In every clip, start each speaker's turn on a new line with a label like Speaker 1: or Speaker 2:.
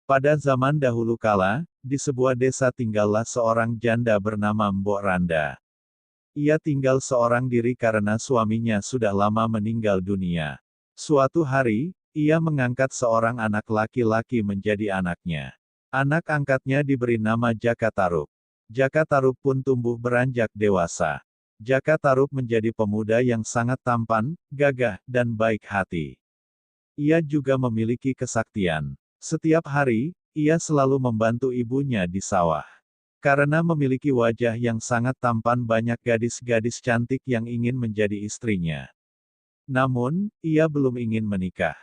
Speaker 1: Pada zaman dahulu kala, di sebuah desa tinggallah seorang janda bernama Mbok Randa. Ia tinggal seorang diri karena suaminya sudah lama meninggal dunia. Suatu hari, ia mengangkat seorang anak laki-laki menjadi anaknya. Anak angkatnya diberi nama Jaka Tarub. Jaka Tarub pun tumbuh beranjak dewasa. Jaka Tarub menjadi pemuda yang sangat tampan, gagah, dan baik hati. Ia juga memiliki kesaktian. Setiap hari, ia selalu membantu ibunya di sawah. Karena memiliki wajah yang sangat tampan, banyak gadis-gadis cantik yang ingin menjadi istrinya. Namun, ia belum ingin menikah.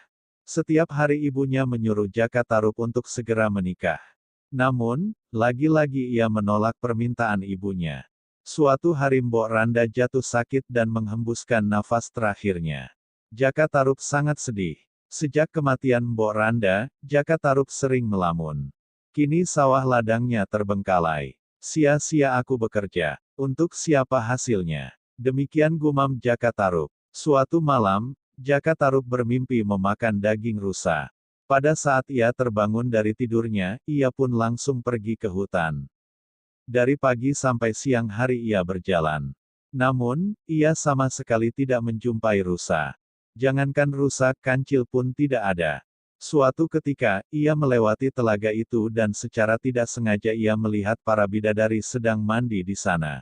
Speaker 1: Setiap hari ibunya menyuruh Jaka Tarub untuk segera menikah. Namun, lagi-lagi ia menolak permintaan ibunya. Suatu hari Mbok Randa jatuh sakit dan menghembuskan nafas terakhirnya. Jaka Tarub sangat sedih. Sejak kematian Mbok Randa, Jaka Tarub sering melamun. Kini sawah ladangnya terbengkalai. Sia-sia aku bekerja. Untuk siapa hasilnya? Demikian gumam Jaka Tarub. Suatu malam, Jaka Tarub bermimpi memakan daging rusa. Pada saat ia terbangun dari tidurnya, ia pun langsung pergi ke hutan. Dari pagi sampai siang hari ia berjalan. Namun, ia sama sekali tidak menjumpai rusa. Jangankan rusa, kancil pun tidak ada. Suatu ketika, ia melewati telaga itu dan secara tidak sengaja ia melihat para bidadari sedang mandi di sana.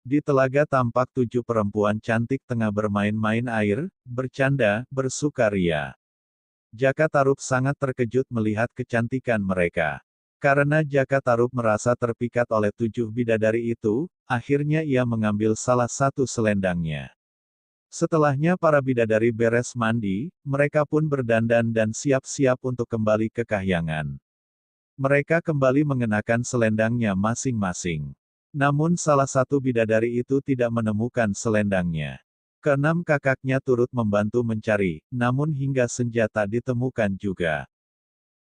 Speaker 1: Di telaga tampak 7 perempuan cantik tengah bermain-main air, bercanda, bersukaria. Jaka Tarub sangat terkejut melihat kecantikan mereka. Karena Jaka Tarub merasa terpikat oleh 7 bidadari itu, akhirnya ia mengambil salah satu selendangnya. Setelahnya para bidadari beres mandi, mereka pun berdandan dan siap-siap untuk kembali ke kahyangan. Mereka kembali mengenakan selendangnya masing-masing. Namun salah satu bidadari itu tidak menemukan selendangnya. Keenam kakaknya turut membantu mencari, namun hingga senja tak ditemukan juga.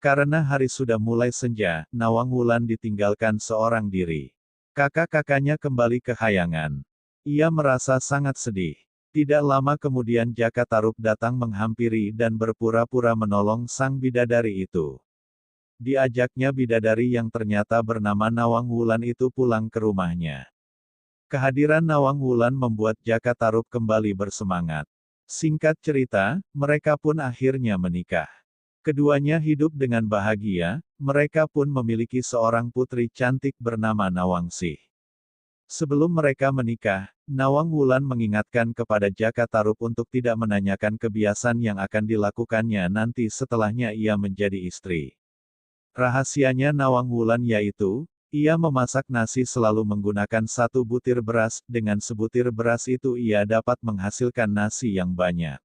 Speaker 1: Karena hari sudah mulai senja, Nawang Wulan ditinggalkan seorang diri. Kakak-kakaknya kembali ke khayangan. Ia merasa sangat sedih. Tidak lama kemudian Jaka Tarub datang menghampiri dan berpura-pura menolong sang bidadari itu. Diajaknya bidadari yang ternyata bernama Nawang Wulan itu pulang ke rumahnya. Kehadiran Nawang Wulan membuat Jaka Tarub kembali bersemangat. Singkat cerita, mereka pun akhirnya menikah. Keduanya hidup dengan bahagia, mereka pun memiliki seorang putri cantik bernama Nawangsih. Sebelum mereka menikah, Nawang Wulan mengingatkan kepada Jaka Tarub untuk tidak menanyakan kebiasaan yang akan dilakukannya nanti setelahnya ia menjadi istri. Rahasianya Nawang Wulan yaitu, ia memasak nasi selalu menggunakan 1 butir beras, dengan sebutir beras itu ia dapat menghasilkan nasi yang banyak.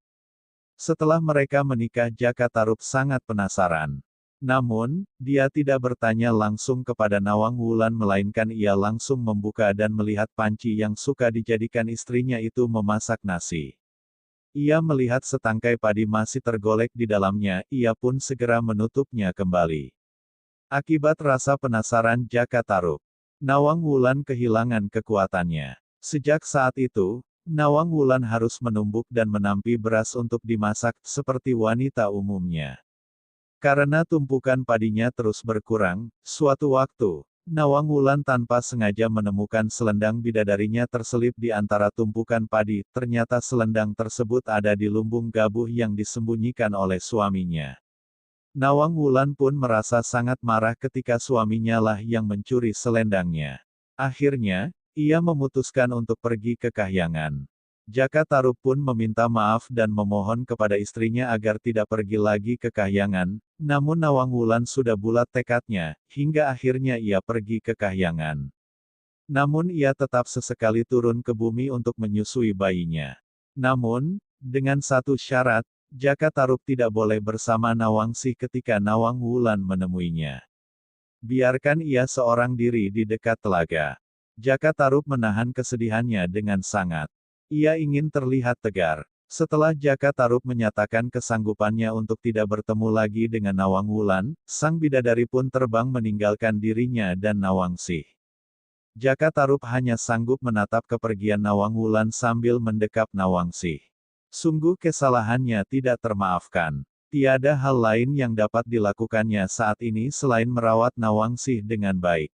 Speaker 1: Setelah mereka menikah Jaka Tarub sangat penasaran. Namun, dia tidak bertanya langsung kepada Nawang Wulan melainkan ia langsung membuka dan melihat panci yang suka dijadikan istrinya itu memasak nasi. Ia melihat setangkai padi masih tergolek di dalamnya, ia pun segera menutupnya kembali. Akibat rasa penasaran Jaka Tarub, Nawang Wulan kehilangan kekuatannya. Sejak saat itu, Nawang Wulan harus menumbuk dan menampi beras untuk dimasak, seperti wanita umumnya. Karena tumpukan padinya terus berkurang, suatu waktu, Nawang Wulan tanpa sengaja menemukan selendang bidadarinya terselip di antara tumpukan padi, ternyata selendang tersebut ada di lumbung gabuh yang disembunyikan oleh suaminya. Nawang Wulan pun merasa sangat marah ketika suaminya lah yang mencuri selendangnya. Akhirnya, ia memutuskan untuk pergi ke kahyangan. Jaka Tarub pun meminta maaf dan memohon kepada istrinya agar tidak pergi lagi ke kahyangan, namun Nawang Wulan sudah bulat tekadnya, hingga akhirnya ia pergi ke kahyangan. Namun ia tetap sesekali turun ke bumi untuk menyusui bayinya. Namun, dengan satu syarat, Jaka Tarub tidak boleh bersama Nawangsih ketika Nawang Wulan menemuinya. Biarkan ia seorang diri di dekat telaga. Jaka Tarub menahan kesedihannya dengan sangat. Ia ingin terlihat tegar. Setelah Jaka Tarub menyatakan kesanggupannya untuk tidak bertemu lagi dengan Nawang Wulan, sang bidadari pun terbang meninggalkan dirinya dan Nawangsih. Jaka Tarub hanya sanggup menatap kepergian Nawang Wulan sambil mendekap Nawangsih. Sungguh kesalahannya tidak termaafkan. Tiada hal lain yang dapat dilakukannya saat ini selain merawat Nawangsih dengan baik.